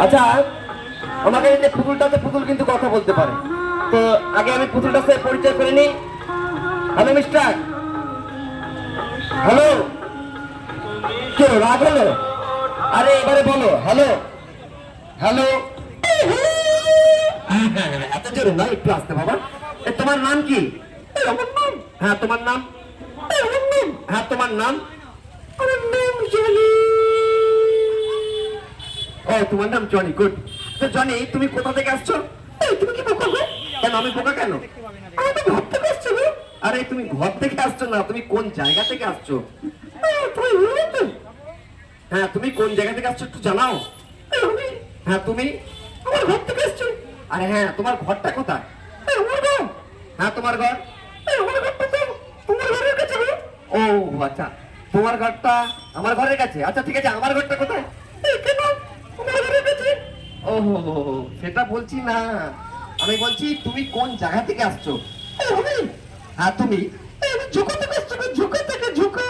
আচ্ছা, আমাকে এই যে পুতুলটাতে পুতুল কিন্তু কথা বলতে পারে, তো আগে আমি পুতুলটার সাথে পরিচয় করে নিই। হ্যালো মিস্টার, হ্যালো, কেউ রাগ হলো? আরে এবারে বলো হ্যালো হ্যালো। এত জোরে নয়, একটু আসতে বাবা। তোমার নাম কি? আমার নাম? হ্যাঁ তোমার নাম? আমার নাম? হ্যাঁ তোমার নাম? আমার নাম জনি। ও তোমার নাম জনি, গুড। তো জনি, তুমি কোথা থেকে আসছো? তুমি কি বোকা গো? কেন আমি বোকা কেন? আমি তো ঘর থেকে আসছো গো। আরে তুমি ঘর থেকে আসছো না, তুমি কোন জায়গা থেকে আসছো? হ্যাঁ তুমি কোন জায়গা থেকে আসছো একটু জানাও। হ্যাঁ তুমি? আমার ঘর থেকে আসছো। আরে হ্যাঁ, তোমার ঘরটা কোথায়? আমার ঘর? হ্যাঁ তোমার ঘর? আমার ঘরটা তো তোমার ঘরের কাছে। ও আচ্ছা, তোমার ঘরটা আমার ঘরের কাছে। আচ্ছা ঠিক আছে, আমার ঘরটা কোথায়? কেন তোমার ঘরের কাছে? ও সেটা বলছি না, আমি বলছি তুমি কোন জায়গা থেকে আসছো? হ্যাঁ তুমি? আমি ঝুঁকা থেকে আসছো। ঝুঁকা থেকে? ঝুঁকা?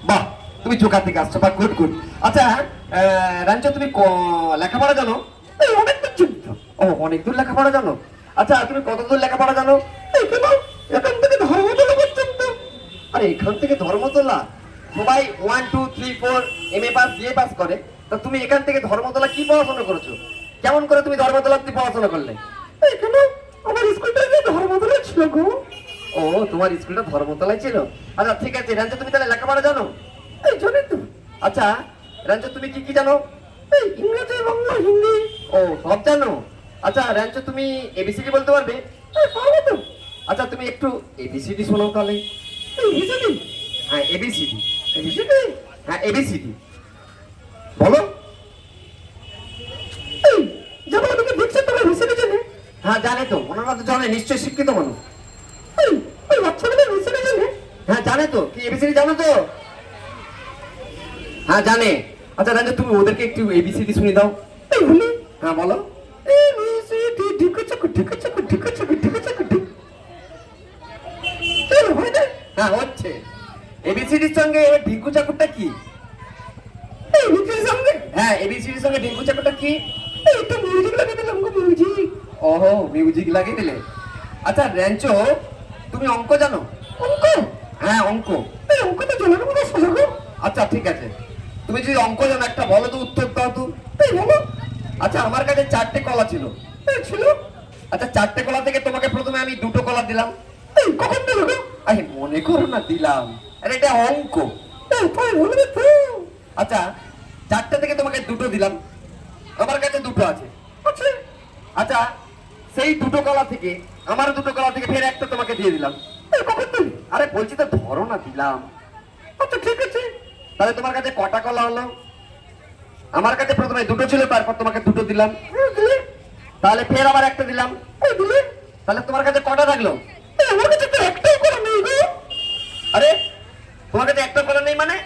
বাহ, তুমি ঝুঁকা থেকে আসছো, বাহ, গুড গুড। আচ্ছা রাঞ্চো, তুমি লেখাপড়া জানো? অনেক দূর। ও অনেক দূর লেখাপড়া জানো? আচ্ছা তুমি কত দূর লেখাপড়া জানো? এখান থেকে ধর্মতলা পর্যন্ত। আরে এখান থেকে ধর্মতলা? সবাই 1 2 3 4 এমএ পাস বিএ পাস করে, তা তুমি এখান থেকে ধর্মতলা কি পড়াশোনা করেছো? কেমন করে তুমি ধর্মতলা পড়াশোনা করলে? এখানে আমার স্কুলটা ধর্মতলা ছিল গো। ও তোমার স্কুলটা ধর্মতলায় ছিল। আচ্ছা ঠিক আছে রাঞ্চো, তুমি তাহলে লেখাপড়া জানো? এই জানি তো। আচ্ছা রাঞ্চো, তুমি কি কি জানো? এই ইংরেজি, বাংলা, হিন্দি। ও সব জানো? আচ্ছা রাঞ্চো, তুমি এবিসিডি বলতে পারবে? পারবো তো। আচ্ছা তুমি একটু এবিসিডি শোনাও তাহলে। এবিসিডি? হ্যাঁ এবিসিডি। এবিসিডি? হ্যাঁ এবিসিডি বলো। এই যেমন তুমি দেখছো, তোমার এবিসিডি জানে? হ্যাঁ জানে তো, ওনারা তো জানে, নিশ্চয়ই শিক্ষিত মানুষ। এই বাচ্চাগুলো এবিসিডি জানে? হ্যাঁ জানে তো। কি এবিসিডি জানো তো? হ্যাঁ জানে। আচ্ছা রাজা, তুমি ওদেরকে একটু এবিসিডি শুনে দাও। হ্যাঁ বলো। এবিসিডি ঢিকো চাকু ঢিকো চাকু ঢিকো চাকু ঢিকো চাকু ঢিক। হ্যাঁ হচ্ছে। এবিসিডির সঙ্গে ঢিকু চাকুরটা কি? এবিসিডির সঙ্গে? হ্যাঁ এবিসিডির সঙ্গে ঢিকু চাকুরটা কি? এটা মিউজিক লাগিয়ে দিলাম গো, মিউজিক। ওহো, মিউজিক লাগিয়ে দিলে। আচ্ছা র্যাঞ্চো, তুমি অঙ্ক জানো? অঙ্ক? হ্যাঁ অঙ্ক। এই অঙ্ক তো জানো না, সোজা গো। আচ্ছা ঠিক আছে, তুমি যদি অঙ্ক জানো একটা বলো তো, উত্তর দাও তো। এই বলো। আচ্ছা আমার কাছে 4টে কলা ছিল। ছিল? আচ্ছা 4টে কলা থেকে তোমাকে প্রথমে আমি 2টো কলা দিলাম। এই কখন দিল গো? আরে মনে করো না, দিলাম। আরে এটা অঙ্ক। তাই বলবে তো। আচ্ছা 4টে থেকে তোমাকে 2টো দিলাম, আমার কাছে 2টো আছে। আচ্ছা আচ্ছা, সেই 2টো কলা থেকে, আমার 2টো কলা থেকে ফের একটা তোমাকে দিয়ে দিলাম। কখন দিলি? আরে বলছি তো, ধরো না, দিলাম। আচ্ছা ঠিক আছে, তাহলে তোমার কাছে কটা কলা হলো? আমার কাছে প্রথমে 2টো ছিল, তারপর তোমাকে 2টো দিলাম। তাহলে ফের আবার একটা দিলাম। তাহলে তোমার কাছে কটা থাকলো? আমার কাছে তো একটাও কলা নেই গো। আরে তোমার কাছে একটা কলা নেই মানে?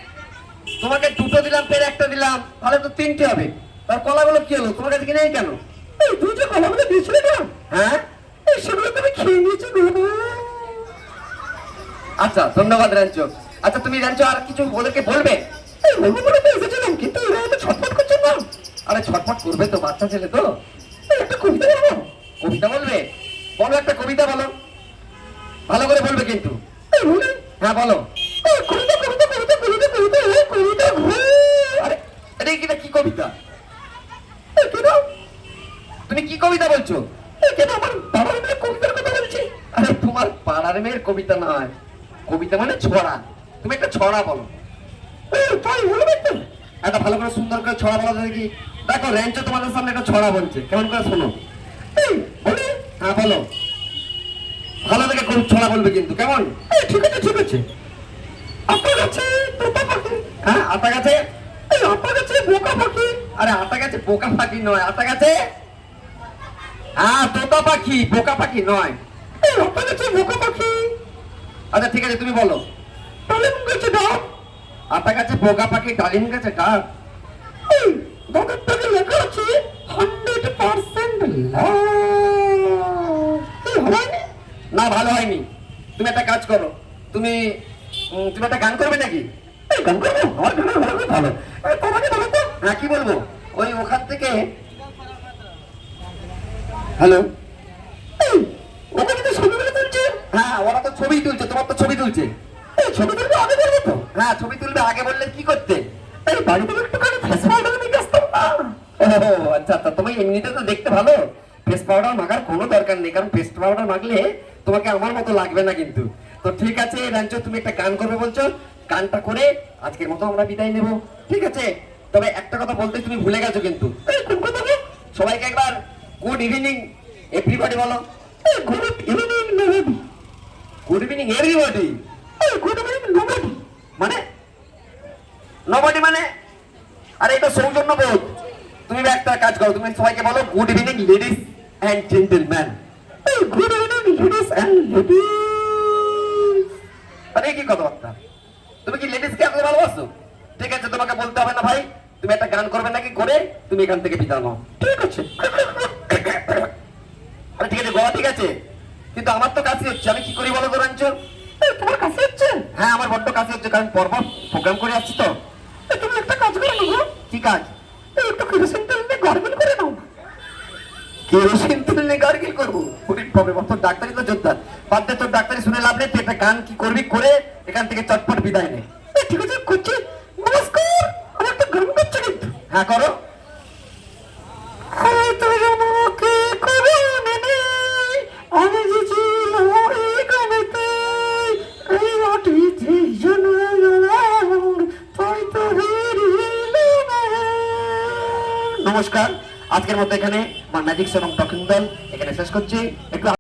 তোমাকে 2টো দিলাম, ফের একটা দিলাম, তাহলে তো 3টে হবে। তার কলাগুলো কি হলো? তোমার কাছে কি নেই কেন? এই 2টো কলাগুলো দিয়েছিলে না? হ্যাঁ সেগুলো তুমি খেয়ে নিয়েছো গো। আচ্ছা ধন্যবাদ রাঞ্চো। আচ্ছা তুমি রাঞ্চো আর কিছু ওদেরকে বলবে? বলবো বলে তো এসেছিলাম, কিন্তু এরা তো ছটফট করছে না। আরে ছটফট করবে তো, বাচ্চা ছেলে তো। একটা কবিতা বলবো? কবিতা বলবে? বলো একটা কবিতা বলো, ভালো করে বলবে কিন্তু। হ্যাঁ বলো। কবিতা কবিতা কবিতা কবিতা কবিতা কবিতা। আরে এটা কি, কি কবিতা? তুমি কি কবিতা বলছো? আমার পাড়ার মেয়ের কবিতার কথা বলছি। আরে তোমার পাড়ার মেয়ের কবিতা নয়, কবিতা মানে ছড়া। তুমি একটা ছড়া বলো। তাই বলবে তো? একটা ভালো করে সুন্দর করে ছড়া বলা দেখি। দেখো র্যাঞ্চো তোমাদের সামনে একটা ছড়া বলছে, কেমন করে শোনো। বলি? হ্যাঁ বলো, ভালো থেকে খুব ছড়া বলবে কিন্তু, কেমন? ঠিক আছে ঠিক আছে। আতা গাছে তোতা পাখি। হ্যাঁ আতা গাছে? এই আতা গাছে বোকা পাখি। আরে আতা গাছে বোকা পাখি নয়, আতা গাছে হ্যাঁ তোতা পাখি, বোকা পাখি নয়। এই আতা গাছে বোকা পাখি। আচ্ছা ঠিক আছে, তুমি বলো। ডালিম গাছে ডাব। আতা গাছে বোকা পাখি, ডালিম গাছে ডাব। এই দাদার টাকে লেখা আছে 100% লাভ। হয়নি? না ভালো হয়নি। তুমি একটা কাজ করো, তুমি তুমি একটা গান করবে নাকি? গান করবো? আমার গান ভালো। তোমাকে বলো তো। হ্যাঁ কি বলবো, ওই ওখান থেকে। হ্যালো, ওখানে তো ছবিগুলো তুলছে। হ্যাঁ ওরা তো ছবি তুলছে, তোমার তো ছবি তুলছে। ছবি তুলবে আগে বলবো তো। হ্যাঁ ছবি তুলবে আগে বললে কি করতে? এই বাড়িতে একটুখানি ফেস পাউডার নিয়ে আসতাম না। ও আচ্ছা আচ্ছা, তুমি এমনিতে তো দেখতে ভালো, ফেস পাউডার মাখার কোনো দরকার নেই, কারণ ফেস পাউডার মাখলে তোমাকে আমার মতো লাগবে না কিন্তু। তো ঠিক আছে রাঞ্চো, তুমি একটা গান করবে বলছো, গানটা করে আজকের মতো আমরা বিদায় নেব, ঠিক আছে? তবে একটা কথা বলতে তুমি ভুলে গেছো কিন্তু। কোন কথা? সবাইকে একবার গুড ইভিনিং এভরিবডি বলো। Good evening nobody. Good evening everybody. Good evening nobody মানে? নবডি মানে? আরে এটা সৌজন্য বোধ। তুমি একটা কাজ করো, তুমি সবাইকে বলো good evening ladies and gentleman. Good evening ladies and ladies. আরে কি কথাবার্তা, তুমি কি লেডিসকে এত ভালোবাসো? ঠিক আছে তোমাকে বলতে হবে না ভাই, তুমি একটা গান করবে নাকি, করে তুমি এখান থেকে বিদায় নাও, ঠিক আছে? আরে ঠিক আছে গলা ঠিক আছে, কিন্তু আমার তো কাশি হচ্ছে, আমি কি করি বলো তো রাঞ্চল? তোমার কাশি হচ্ছে? হ্যাঁ আমার বড্ড কাশি হচ্ছে, কারণ পরপর প্রোগ্রাম করে আসছি তো। তুমি একটা কাজ করে নাও। কি কাজ? একটু কেরোসিন তেল নিয়ে গার্গল করে নাও। কেরোসিন তেল নিয়ে গার্গল করবো? তোর ডাক্তারি তো যোদ্ধা, বাদ দে, তোর ডাক্তারি শুনে লাভ নেই, তুই একটা গান কি করবি করে এখান থেকে চটপট বিদায় নে। ঠিক আছে করছি, নমস্কার। আমার একটা গান করছে কিন্তু। হ্যাঁ করো। আমি যে ছিল এই গানেতে, এই মাটিতে তাই তো নমস্কার, আজকের মতো এখানে আমার ম্যাজিক এবং টকিং দল এখানে শেষ করছি। একটু